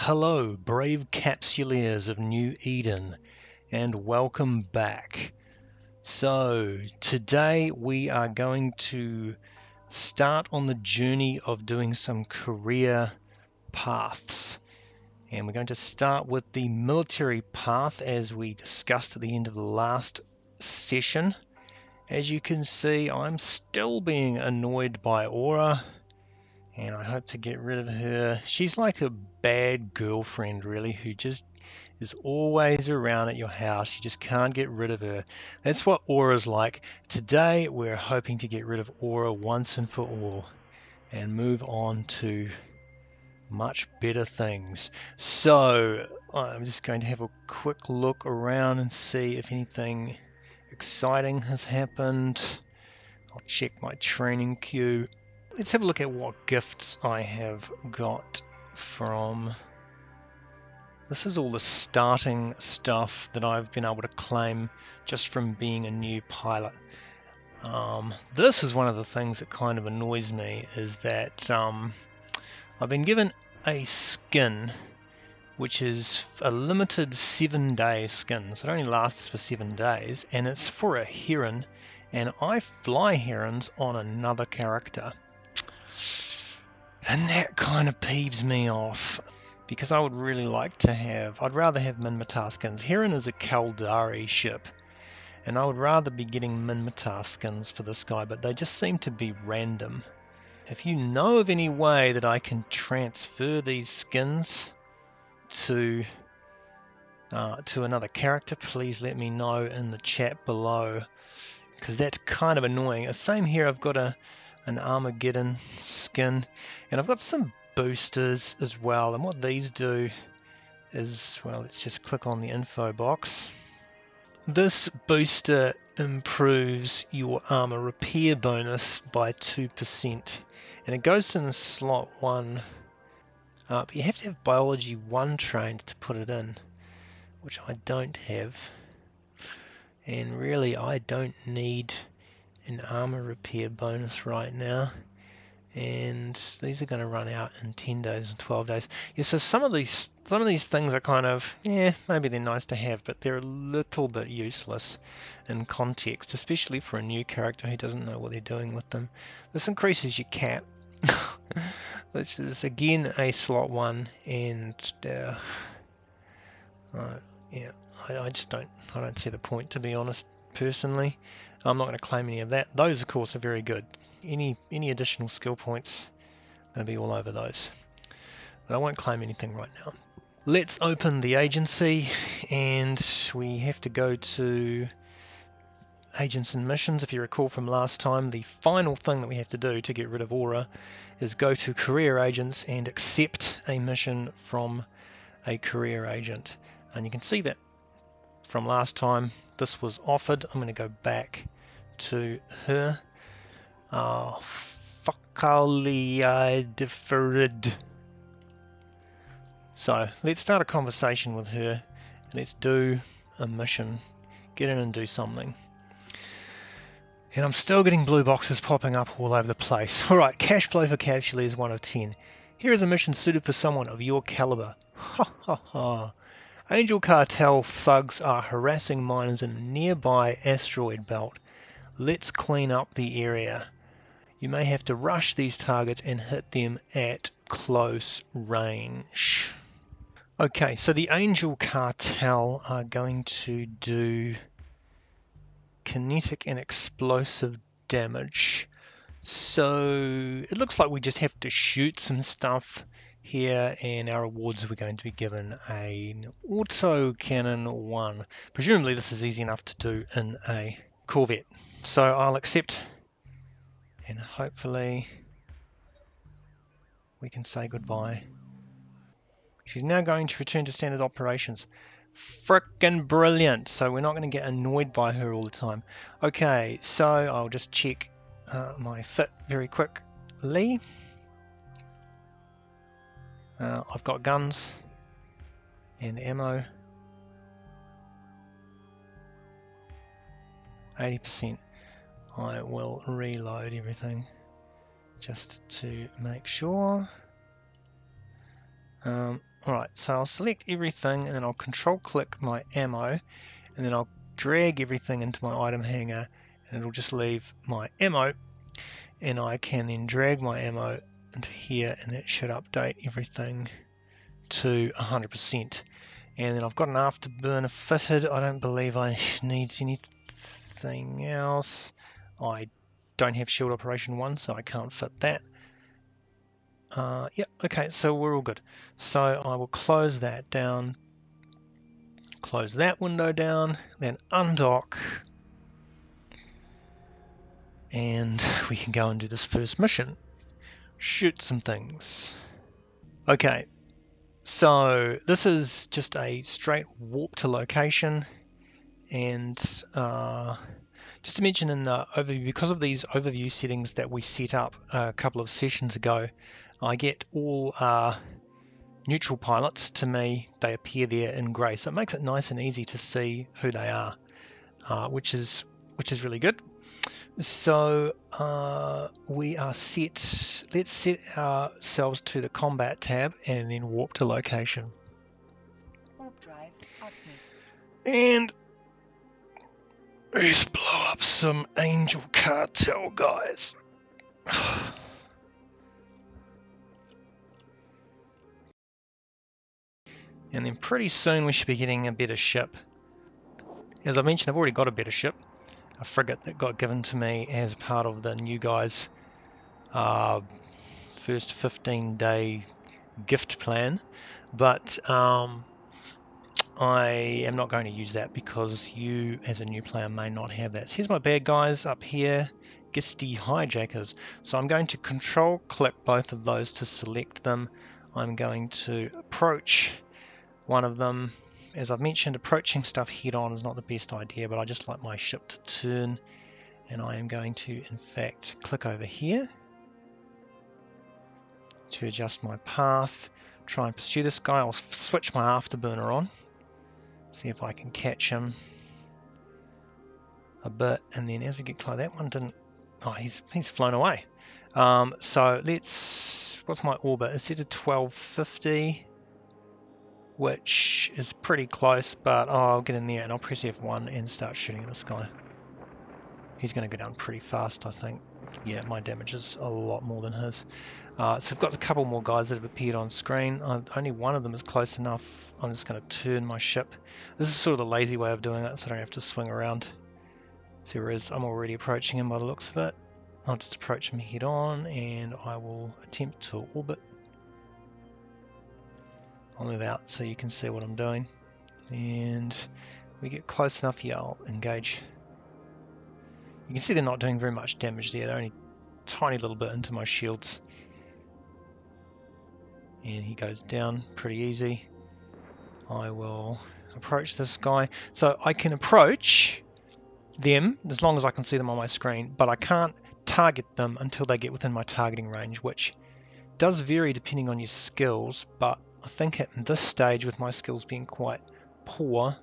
Hello, brave capsuleers of New Eden, and welcome back. So, today we are going to start on the journey of doing some career paths. And we're going to start with the military path as we discussed at the end of the last session. As you can see, I'm still being annoyed by Aura, and I hope to get rid of her. She's like a bad girlfriend, really, who just is always around at your house. You just can't get rid of her. That's what Aura's like. Today, we're hoping to get rid of Aura once and for all and move on to much better things. So, I'm just going to have a quick look around and see if anything exciting has happened. I'll check my training queue. Let's have a look at what gifts I have got from... This is all the starting stuff that I've been able to claim just from being a new pilot. This is one of the things that kind of annoys me, is that I've been given a skin which is a limited 7-day skin, so it only lasts for 7 days, and it's for a heron, and I fly herons on another character. And that kind of peeves me off, because I would really like to have... I'd rather have Minmatar skins. Heron is a Kaldari ship, and I would rather be getting Minmatar skins for this guy, but they just seem to be random. If you know of any way that I can transfer these skins to another character, please let me know in the chat below, because that's kind of annoying. Same here, I've got an Armageddon skin, and I've got some boosters as well, and what these do is, well, let's just click on the info box. This booster improves your armor repair bonus by 2%, and it goes to the slot 1, but you have to have biology 1 trained to put it in, which I don't have, and really I don't need an armor repair bonus right now, and these are going to run out in 10 days and 12 days. Yeah, so some of these things are kind of, yeah, maybe they're nice to have, but they're a little bit useless in context, especially for a new character who doesn't know what they're doing with them. This increases your cap, which is again a slot 1, and yeah, I don't see the point, to be honest, personally. I'm not going to claim any of that. Those, of course, are very good. Any additional skill points, I'm going to be all over those. But I won't claim anything right now. Let's open the agency, and we have to go to agents and missions. If you recall from last time, the final thing that we have to do to get rid of Aura is go to career agents and accept a mission from a career agent. And you can see that from last time this was offered. I'm going to go back to her. Fuckly, I deferred. So let's start a conversation with her. Let's do a mission. Get in and do something. And I'm still getting blue boxes popping up all over the place. Alright, cash flow for Capsule is 1 of 10. Here is a mission suited for someone of your caliber. Ha ha ha. Angel Cartel thugs are harassing miners in a nearby asteroid belt. Let's clean up the area. You may have to rush these targets and hit them at close range. Okay, so the Angel Cartel are going to do kinetic and explosive damage. So it looks like we just have to shoot some stuff here, and our rewards we're going to be given an auto cannon 1. Presumably this is easy enough to do in a Corvette. So I'll accept, and hopefully we can say goodbye. She's now going to return to standard operations. Frickin' brilliant! So we're not going to get annoyed by her all the time. Okay, so I'll just check my fit very quickly. I've got guns and ammo. 80%. I will reload everything just to make sure. Alright, so I'll select everything and then I'll control click my ammo and then I'll drag everything into my item hanger and it'll just leave my ammo, and I can then drag my ammo into here and that should update everything to 100%. And then I've got an afterburner fitted. I don't believe I needs anything else. I don't have shield operation 1, so I can't fit that. Yeah, okay, so we're all good. So I will close that down, close that window down, then undock, and we can go and do this first mission. Shoot some things. Okay, so this is just a straight warp to location, and just to mention in the overview, because of these overview settings that we set up a couple of sessions ago, I get all neutral pilots to me. They appear there in grey, so it makes it nice and easy to see who they are, which is really good. So we are set. Let's set ourselves to the combat tab and then warp to location. Warp drive active. And let's blow up some Angel Cartel guys. And then pretty soon we should be getting a better ship. As I mentioned, I've already got a better ship, a frigate that got given to me as part of the new guys' first 15-day gift plan, but I am not going to use that because you as a new player may not have that. So here's my bad guys up here, Gisty Hijackers. So I'm going to control click both of those to select them. I'm going to approach one of them. As I've mentioned, approaching stuff head on is not the best idea, but I just like my ship to turn, and I am going to in fact click over here to adjust my path, try and pursue this guy. I'll switch my afterburner on, see if I can catch him a bit, and then as we get close, that one didn't, oh, he's flown away. So let's, what's my orbit? It's set to 1250, which is pretty close, but I'll get in there and I'll press F1 and start shooting at this guy. He's going to go down pretty fast, I think. Yeah, my damage is a lot more than his. So we've got a couple more guys that have appeared on screen. Only one of them is close enough. I'm just going to turn my ship. This is sort of the lazy way of doing it, so I don't have to swing around. So there is, I'm already approaching him by the looks of it. I'll just approach him head on and I will attempt to orbit. I'll move out so you can see what I'm doing. And we get close enough, yeah, I'll engage. You can see they're not doing very much damage there. They're only a tiny little bit into my shields. And he goes down pretty easy. I will approach this guy. So I can approach them as long as I can see them on my screen, but I can't target them until they get within my targeting range, which does vary depending on your skills, but I think at this stage, with my skills being quite poor,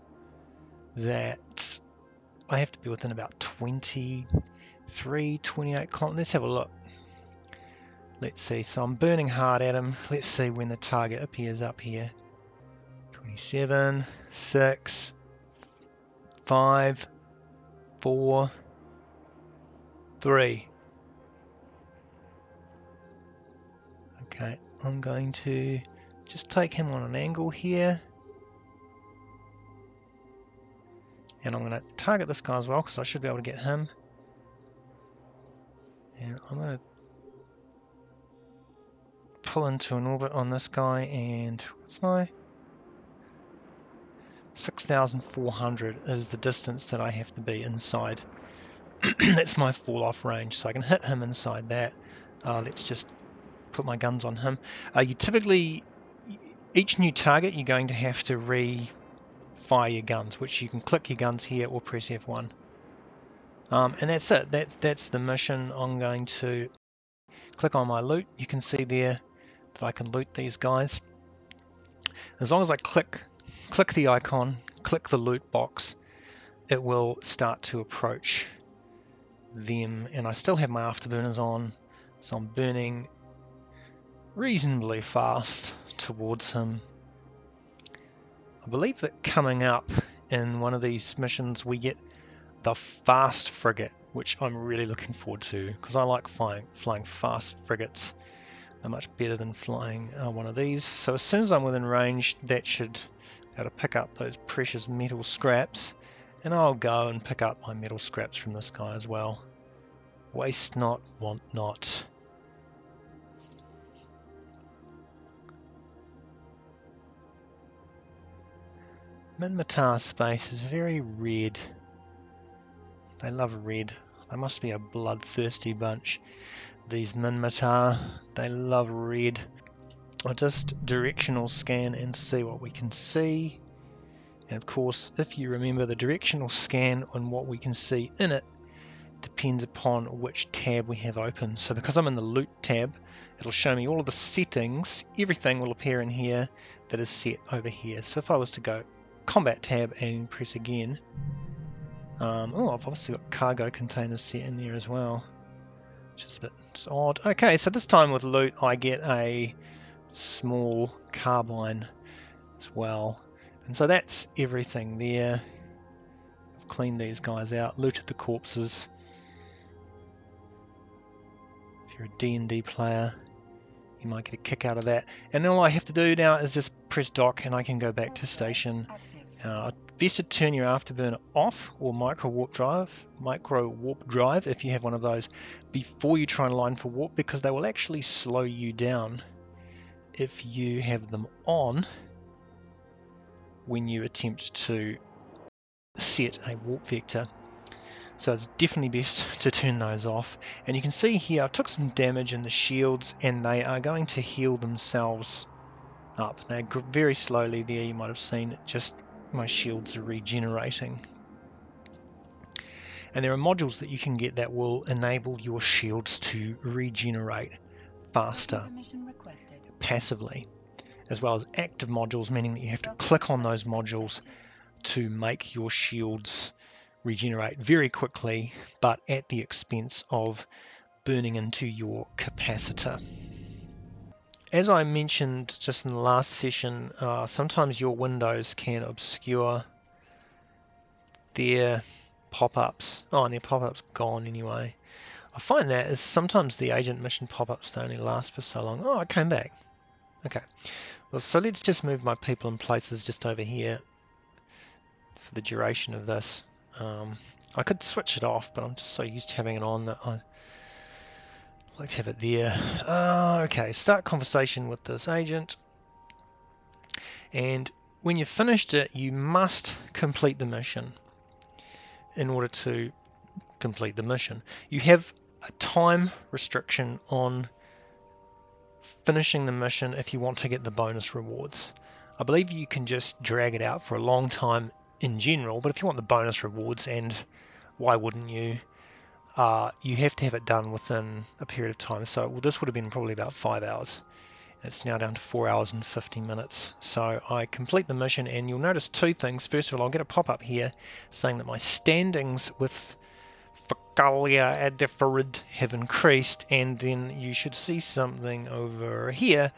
that I have to be within about 23, 28 kilometers. Let's have a look. Let's see, so I'm burning hard at him. Let's see when the target appears up here. 27, 6, 5, 4, 3. Okay, I'm going to just take him on an angle here. And I'm going to target this guy as well, because I should be able to get him. And I'm going to pull into an orbit on this guy, and what's my 6,400 is the distance that I have to be inside. That's my fall off range, so I can hit him inside that. Let's just put my guns on him. You typically, each new target you're going to have to re-fire your guns, which you can click your guns here or press F1. And that's it. That's the mission. I'm going to click on my loot. You can see there that I can loot these guys. As long as I click the icon, click the loot box, it will start to approach them. And I still have my afterburners on, so I'm burning reasonably fast towards him. I believe that coming up in one of these missions we get the fast frigate, which I'm really looking forward to because I like flying fast frigates. They're much better than flying one of these. So as soon as I'm within range, that should be able to pick up those precious metal scraps, and I'll go and pick up my metal scraps from this guy as well. Waste not, want not. Minmatar space is very red. They love red. They must be a bloodthirsty bunch. These Minmatar, they love red. I'll just directional scan and see what we can see. And of course, if you remember, the directional scan on what we can see in it depends upon which tab we have open. So because I'm in the loot tab, it'll show me all of the settings. Everything will appear in here that is set over here. So if I was to go combat tab and press again, oh, I've obviously got cargo containers set in there as well, which is a bit odd. Okay, so this time with loot I get a small carbine as well, and so that's everything there. I've cleaned these guys out, looted the corpses. If you're a D&D player, you might get a kick out of that. And all I have to do now is just press dock and I can go back to station. Best to turn your afterburner off, or micro warp drive if you have one of those, before you try and line for warp, because they will actually slow you down if you have them on when you attempt to set a warp vector. So it's definitely best to turn those off. And you can see here I took some damage in the shields and they are going to heal themselves up. They're very slowly there. You might have seen just my shields are regenerating. And there are modules that you can get that will enable your shields to regenerate faster passively, as well as active modules, meaning that you have to click on those modules to make your shields regenerate very quickly, but at the expense of burning into your capacitor. As I mentioned just in the last session, sometimes your windows can obscure their pop-ups. Oh, and their pop-ups gone anyway. I find that is sometimes the agent mission pop-ups don't only last for so long. Oh, I came back. Okay. Well, so let's just move my people and places just over here for the duration of this. I could switch it off, but I'm just so used to having it on that I like to have it there. Okay, start conversation with this agent. And when you've finished it, you must complete the mission in order to complete the mission. You have a time restriction on finishing the mission if you want to get the bonus rewards. I believe you can just drag it out for a long time in general, but if you want the bonus rewards, and why wouldn't you, you have to have it done within a period of time. So this would have been probably about 5 hours. It's now down to 4 hours and 50 minutes. So I complete the mission, and you'll notice two things. First of all, I'll get a pop-up here saying that my standings with Fakalia Adifarid have increased, and then you should see something over here.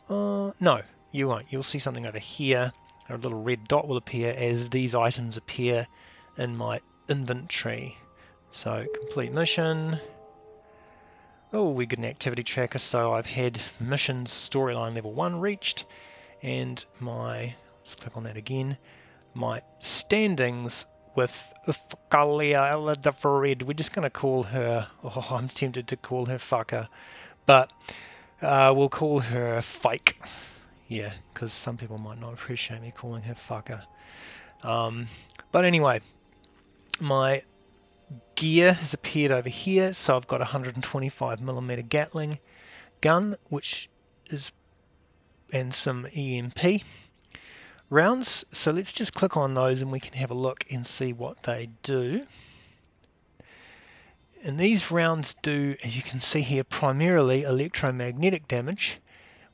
No, you won't. You'll see something over here. A little red dot will appear as these items appear in my inventory. So complete mission. Oh, we get an activity tracker, so I've had missions storyline level 1 reached, and let's click on that again, my standings with Fakalia Adifarid, we're just going to call her, oh, I'm tempted to call her fucker, but we'll call her Fake. Yeah, because some people might not appreciate me calling her fucker. But anyway, my gear has appeared over here, so I've got a 125mm Gatling gun, and some EMP rounds. So let's just click on those and we can have a look and see what they do. And these rounds do, as you can see here, primarily electromagnetic damage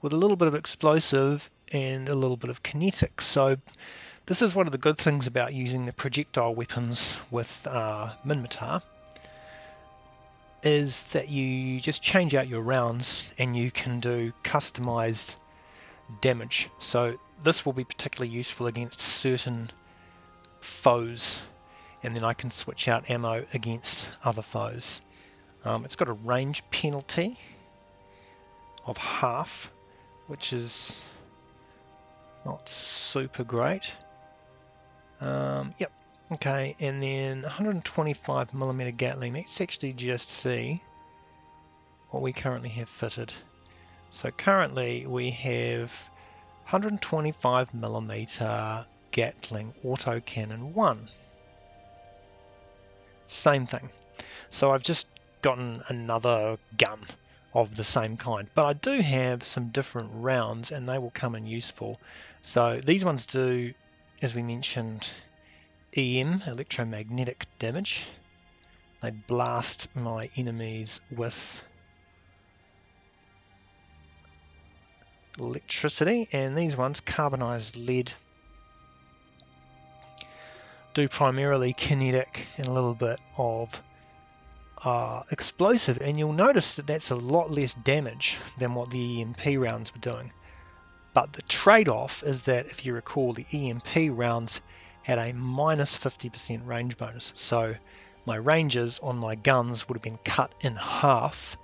with a little bit of explosive and a little bit of kinetic. So this is one of the good things about using the projectile weapons with Minmatar, is that you just change out your rounds and you can do customized damage. So this will be particularly useful against certain foes, and then I can switch out ammo against other foes. It's got a range penalty of half, which is not super great. Yep, okay, and then 125mm Gatling. Let's actually just see what we currently have fitted. So currently we have 125mm Gatling autocannon 1. Same thing. So I've just gotten another gun of the same kind, but I do have some different rounds and they will come in useful. So these ones do, as we mentioned, EM, electromagnetic damage. They blast my enemies with electricity, and these ones, carbonized lead, do primarily kinetic and a little bit of explosive, and you'll notice that that's a lot less damage than what the EMP rounds were doing. But the trade-off is that, if you recall, the EMP rounds had a minus 50% range bonus, so my ranges on my guns would have been cut in half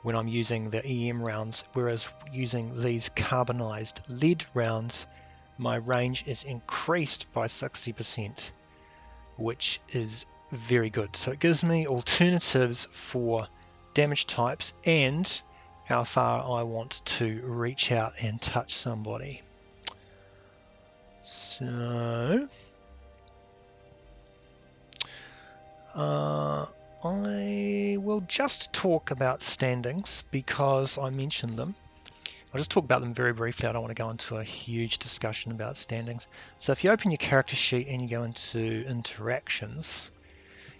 when I'm using the EM rounds, whereas using these carbonized lead rounds, my range is increased by 60%, which is very good. So it gives me alternatives for damage types and how far I want to reach out and touch somebody. So I will just talk about standings because I mentioned them. I'll just talk about them very briefly. I don't want to go into a huge discussion about standings. So if you open your character sheet and you go into interactions,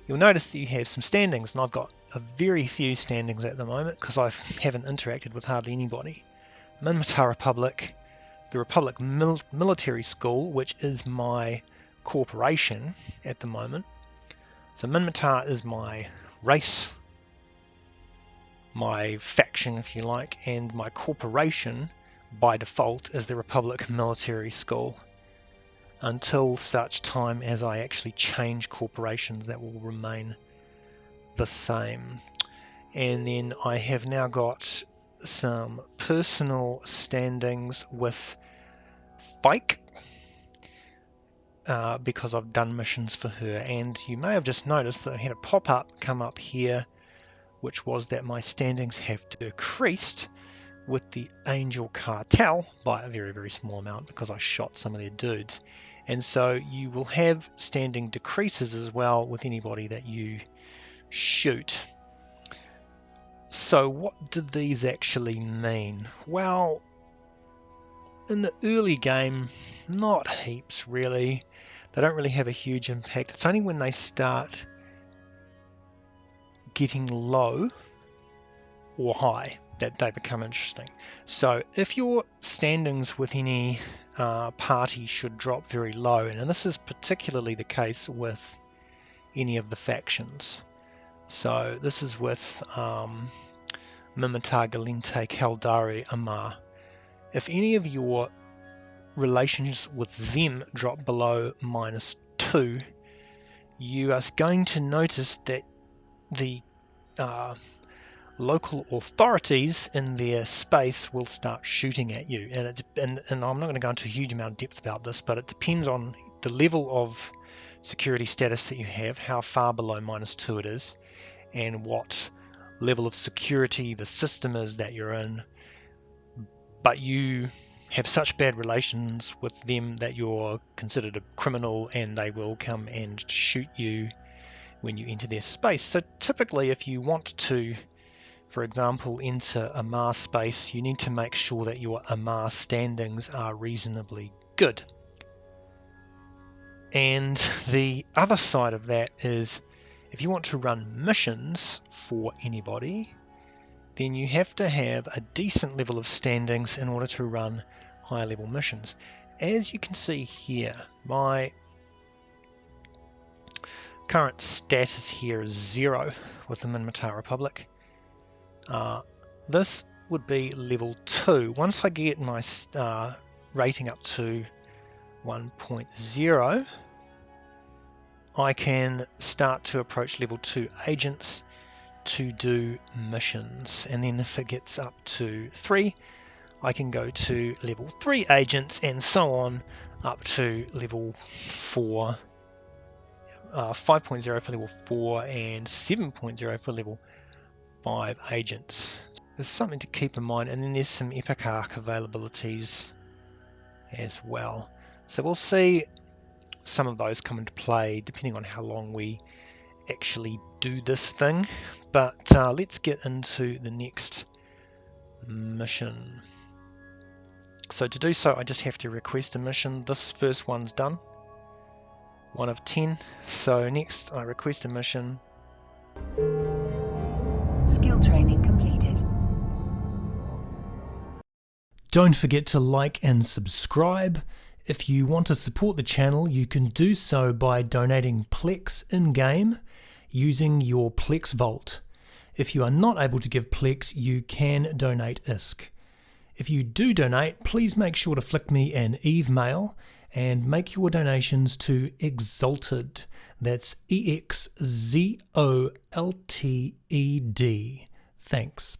you'll notice that you have some standings, and I've got a very few standings at the moment because I haven't interacted with hardly anybody. Minmatar Republic, the Republic Military School, which is my corporation at the moment. So Minmatar is my race, my faction if you like, and my corporation by default is the Republic Military School. Until such time as I actually change corporations, that will remain the same. And then I have now got some personal standings with Fike, because I've done missions for her, and you may have just noticed that I had a pop-up come up here which was that my standings have decreased with the Angel Cartel by a very, very small amount because I shot some of their dudes. And so you will have standing decreases as well with anybody that you shoot. So what do these actually mean? Well, in the early game, not heaps really. They don't really have a huge impact. It's only when they start getting low or high that they become interesting. So if your standings with any party should drop very low, and this is particularly the case with any of the factions. So this is with Minmatar, Galente, Caldari, Amar. If any of your relations with them drop below -2, you are going to notice that the local authorities in their space will start shooting at you. And I'm not going to go into a huge amount of depth about this, but it depends on the level of security status that you have, how far below -2 it is, and what level of security the system is that you're in. But you have such bad relations with them that you're considered a criminal, and they will come and shoot you when you enter their space. So typically, if you want to, for example, enter Amar space, you need to make sure that your Amar standings are reasonably good. And the other side of that is, if you want to run missions for anybody, then you have to have a decent level of standings in order to run higher level missions. As you can see here, my current status here is 0 with the Minmatar Republic. This would be level 2. Once I get my rating up to 1.0, I can start to approach level 2 agents to do missions, and then if it gets up to 3, I can go to level 3 agents, and so on up to level 4, 5.0 for level 4 and 7.0 for level 5 agents. There's something to keep in mind, and then there's some epic arc availabilities as well. So we'll see some of those come into play depending on how long we actually do this thing. But let's get into the next mission. So to do so, I just have to request a mission. This first one's done, 1 of 10. So next I request a mission. Skill training completed. Don't forget to like and subscribe. If you want to support the channel, you can do so by donating Plex in-game using your Plex Vault. If you are not able to give Plex, you can donate ISK. If you do donate, please make sure to flick me an Eve mail and make your donations to Exalted. That's EXZOLTED. Thanks.